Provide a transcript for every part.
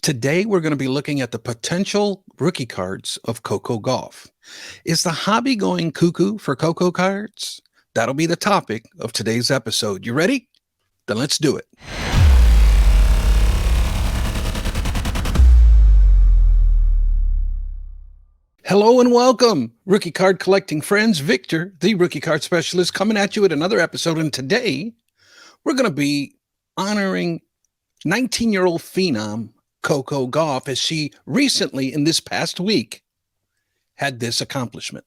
Today, we're going to be looking at the potential rookie cards of Coco Gauff. Is the hobby going cuckoo for Coco cards? That'll be the topic of today's episode. You ready? Then let's do it. Hello and welcome, rookie card collecting friends. Victor, the rookie card specialist, coming at you with another episode. And today, we're going to be honoring 19-year-old phenom Coco Gauff as she recently, in this past week, had this accomplishment.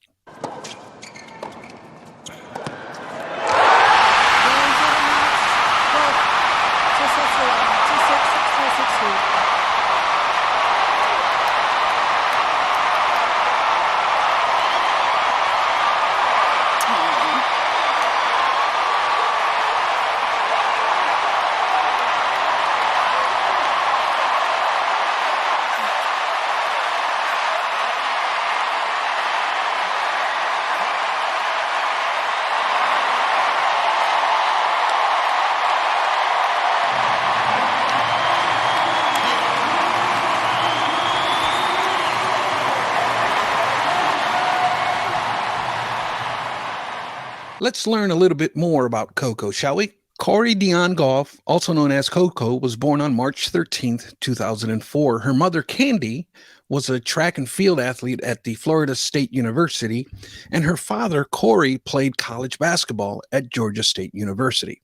Let's learn a little bit more about Coco, shall we? Corey Dion Gauff, also known as Coco, was born on March 13th, 2004. Her mother, Candy, was a track and field athlete at the Florida State University, and her father, Corey, played college basketball at Georgia State University.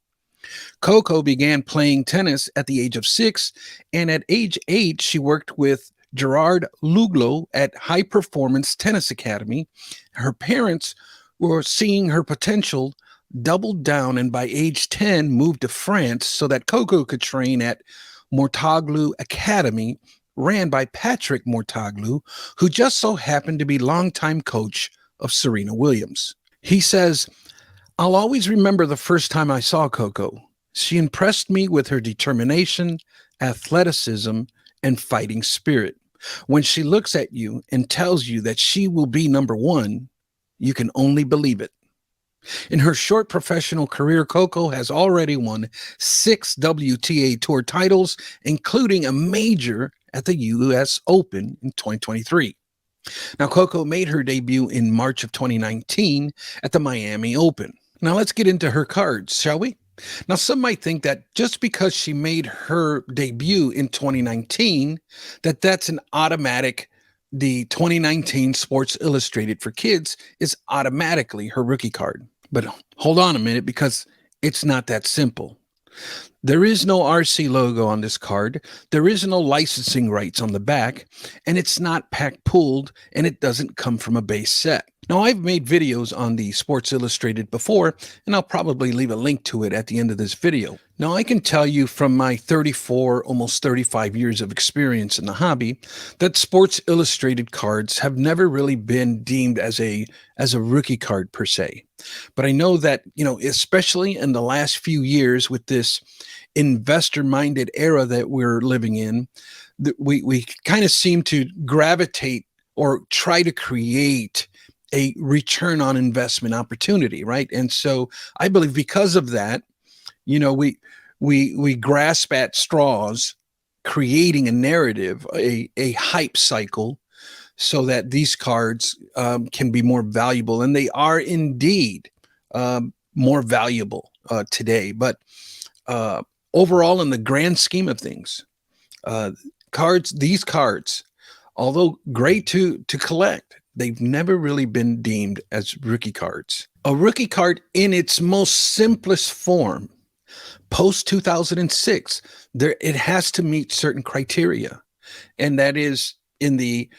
Coco began playing tennis at the age of 6, and at age 8, she worked with Gerard Luglo at High Performance Tennis Academy. Her parents were seeing her potential, doubled down, and by age 10 moved to France so that Coco could train at Mortaglu Academy, ran by Patrick Mortaglu, who just so happened to be longtime coach of Serena Williams. He says, "I'll always remember the first time I saw Coco. She impressed me with her determination, athleticism, and fighting spirit. When she looks at you and tells you that she will be number one, you can only believe it." In her short professional career, Coco has already won 6 WTA Tour titles, including a major at the US Open in 2023. Now, Coco made her debut in March of 2019 at the Miami Open. Now, let's get into her cards, shall we? Now, some might think that just because she made her debut in 2019, that's an automatic. The 2019 Sports Illustrated for Kids is automatically her rookie card. But hold on a minute, because it's not that simple. There is no RC logo on this card. There is no licensing rights on the back, and it's not pack pooled, and it doesn't come from a base set. Now, I've made videos on the Sports Illustrated before, and I'll probably leave a link to it at the end of this video. Now, I can tell you from my 34, almost 35 years of experience in the hobby that Sports Illustrated cards have never really been deemed as a rookie card per se. But I know that, especially in the last few years with this investor-minded era that we're living in, that we kind of seem to gravitate or try to create a return on investment opportunity, right? And so I believe because of that, we grasp at straws, creating a narrative, a hype cycle, so that these cards can be more valuable, and they are indeed more valuable today. But overall, in the grand scheme of things, these cards, although great to collect, they've never really been deemed as rookie cards. A rookie card in its most simplest form, post 2006, it has to meet certain criteria, and that is in the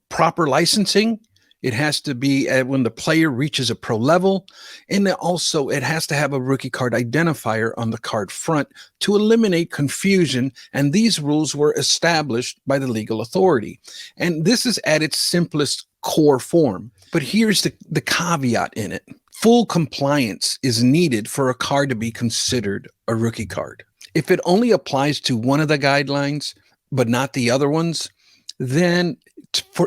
proper licensing. It has to be when the player reaches a pro level, and also it has to have a rookie card identifier on the card front to eliminate confusion. And these rules were established by the legal authority. And this is at its simplest core form. But here's the caveat in it. Full compliance is needed for a card to be considered a rookie card. If it only applies to one of the guidelines, but not the other ones, then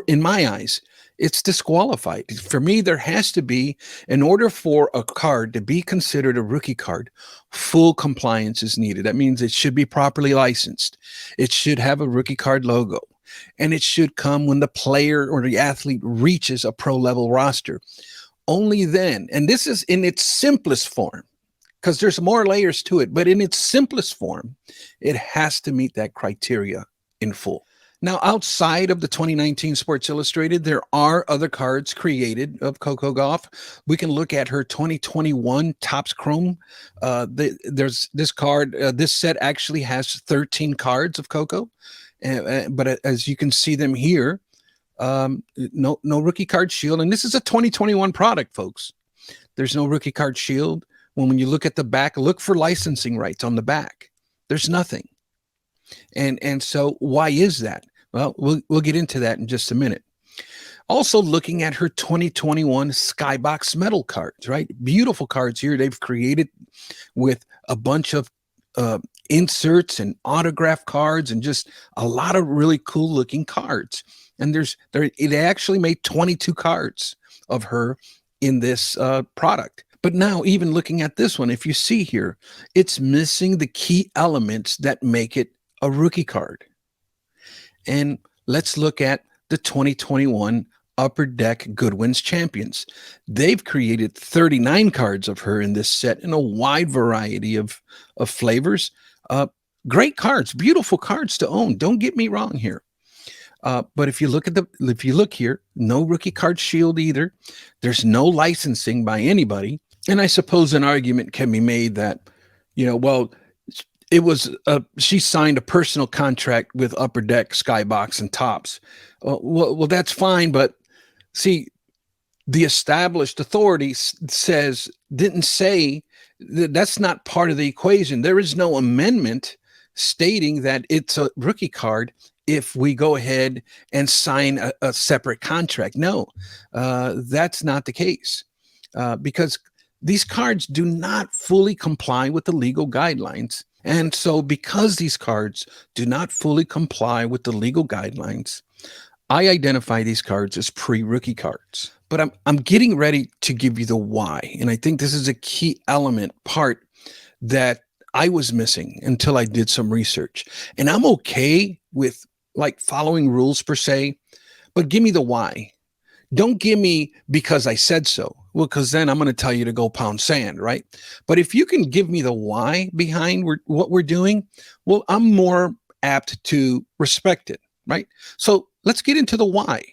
in my eyes, it's disqualified. For me, there has to be, in order for a card to be considered a rookie card, full compliance is needed. That means it should be properly licensed. It should have a rookie card logo. And it should come when the player or the athlete reaches a pro level roster. Only then, and this is in its simplest form, because there's more layers to it, but in its simplest form, it has to meet that criteria in full. Now, outside of the 2019 Sports Illustrated, there are other cards created of Coco Gauff. We can look at her 2021 Topps Chrome. There's this card. This set actually has 13 cards of Coco, but as you can see them here, no rookie card shield, and this is a 2021 product, folks. There's no rookie card shield. When you look at the back, look for licensing rights on the back. There's nothing. And so why is that? Well, we'll get into that in just a minute. Also looking at her 2021 Skybox Metal cards, right? Beautiful cards here they've created with a bunch of inserts and autograph cards and just a lot of really cool looking cards. And it actually made 22 cards of her in this product. But now, even looking at this one, if you see here, it's missing the key elements that make it a rookie card. And let's look at the 2021 Upper Deck Goodwin's Champions. They've created 39 cards of her in this set in a wide variety of flavors. Great cards, beautiful cards to own. Don't get me wrong here. But if you look here, no rookie card shield either. There's no licensing by anybody. And I suppose an argument can be made that, well, it was she signed a personal contract with Upper Deck, Skybox, and Topps. Well, that's fine, but see, the established authority didn't say that's not part of the equation. There is no amendment stating that it's a rookie card if we go ahead and sign a separate contract. No, that's not the case because these cards do not fully comply with the legal guidelines. And so because these cards do not fully comply with the legal guidelines, I identify these cards as pre-rookie cards. But I'm getting ready to give you the why. And I think this is a key part that I was missing until I did some research. And I'm okay with like following rules per se, but give me the why. Don't give me because I said so. Well, because then I'm going to tell you to go pound sand, right? But if you can give me the why behind what we're doing, well, I'm more apt to respect it, right? So let's get into the why.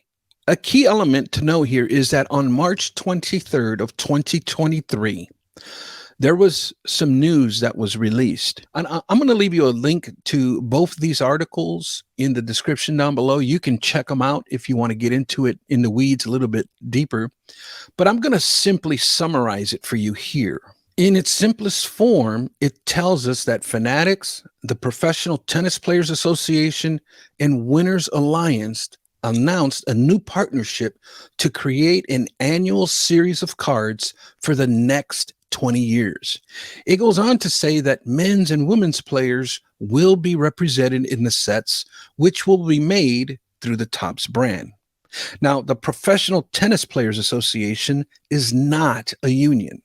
A key element to know here is that on March 23rd of 2023, there was some news that was released. And I'm going to leave you a link to both these articles in the description down below. You can check them out if you want to get into it in the weeds a little bit deeper. But I'm going to simply summarize it for you here. In its simplest form, it tells us that Fanatics, the Professional Tennis Players Association, and Winners Alliance announced a new partnership to create an annual series of cards for the next 20 years. It goes on to say that men's and women's players will be represented in the sets, which will be made through the Topps brand. Now, the Professional Tennis Players Association is not a union.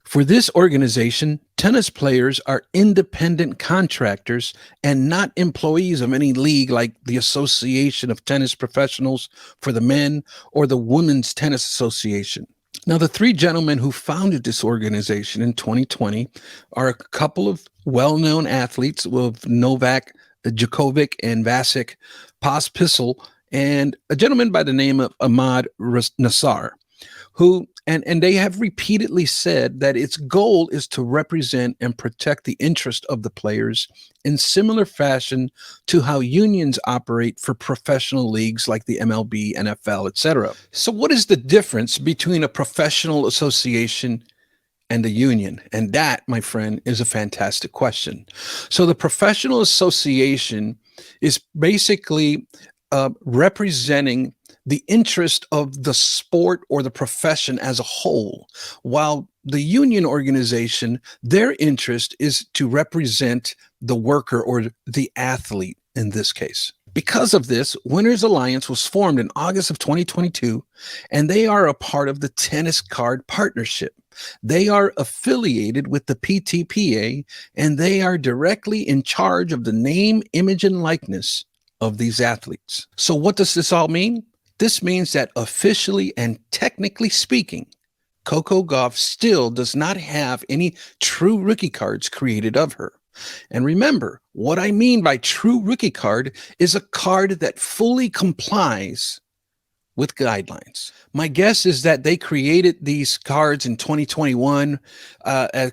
For this organization, tennis players are independent contractors and not employees of any league like the Association of Tennis Professionals for the Men or the Women's Tennis Association. Now, the three gentlemen who founded this organization in 2020 are a couple of well-known athletes with Novak Djokovic and Vasek Pospisil, and a gentleman by the name of Ahmad Nassar, who and they have repeatedly said that its goal is to represent and protect the interest of the players in similar fashion to how unions operate for professional leagues like the MLB, NFL, etc. So what is the difference between a professional association and a union? And that, my friend, is a fantastic question. So the professional association is basically representing the interest of the sport or the profession as a whole, while the union organization, their interest is to represent the worker or the athlete in this case. Because of this, Winners Alliance was formed in August of 2022, and they are a part of the Tennis Card Partnership. They are affiliated with the PTPA, and they are directly in charge of the name, image, and likeness of these athletes. So, what does this all mean? This means that officially and technically speaking, Coco Gauff still does not have any true rookie cards created of her. And remember, what I mean by true rookie card is a card that fully complies with guidelines. My guess is that they created these cards in 2021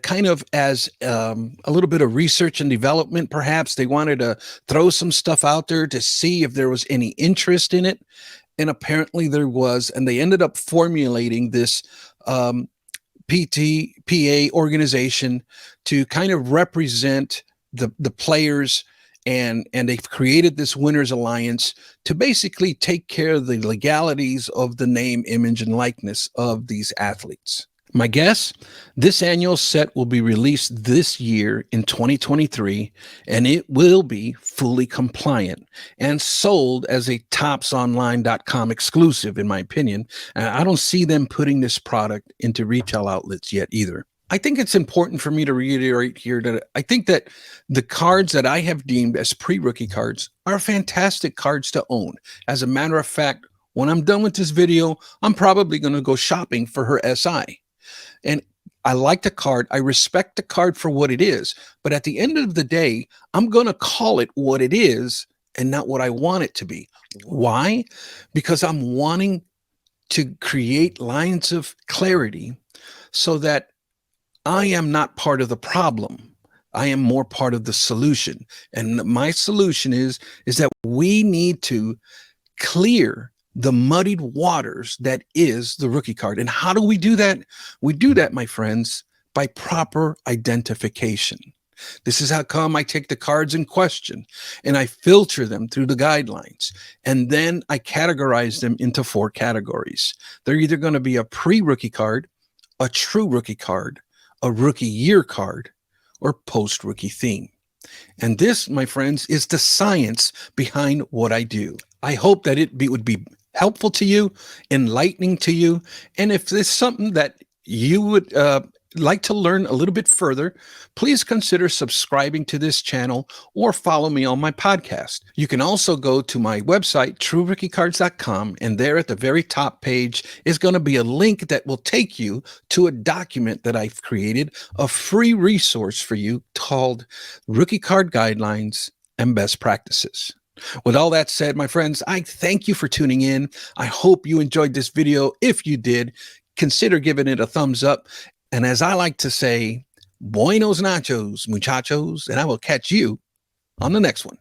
kind of as a little bit of research and development. Perhaps they wanted to throw some stuff out there to see if there was any interest in it. And apparently there was, and they ended up formulating this PTPA organization to kind of represent the players, and they've created this Winners Alliance to basically take care of the legalities of the name, image, and likeness of these athletes. My guess, this annual set will be released this year in 2023, and it will be fully compliant and sold as a topsonline.com exclusive, in my opinion. And I don't see them putting this product into retail outlets yet either. I think it's important for me to reiterate here that I think that the cards that I have deemed as pre-rookie cards are fantastic cards to own. As a matter of fact, when I'm done with this video, I'm probably going to go shopping for her SI. And I like the card. I respect the card for what it is. But at the end of the day, I'm going to call it what it is and not what I want it to be. Why? Because I'm wanting to create lines of clarity so that I am not part of the problem. I am more part of the solution. And my solution is that we need to clear the muddied waters that is the rookie card. And how do we do that? We do that, my friends, by proper identification. This is how come I take the cards in question and I filter them through the guidelines. And then I categorize them into 4 categories. They're either going to be a pre-rookie card, a true rookie card, a rookie year card, or post-rookie theme. And this, my friends, is the science behind what I do. I hope that it would be helpful to you, enlightening to you. And if there's something that you would like to learn a little bit further, please consider subscribing to this channel or follow me on my podcast. You can also go to my website, truerookiecards.com, and there at the very top page is going to be a link that will take you to a document that I've created, a free resource for you called Rookie Card Guidelines and Best Practices. With all that said, my friends, I thank you for tuning in. I hope you enjoyed this video. If you did, consider giving it a thumbs up. And as I like to say, buenos nachos, muchachos, and I will catch you on the next one.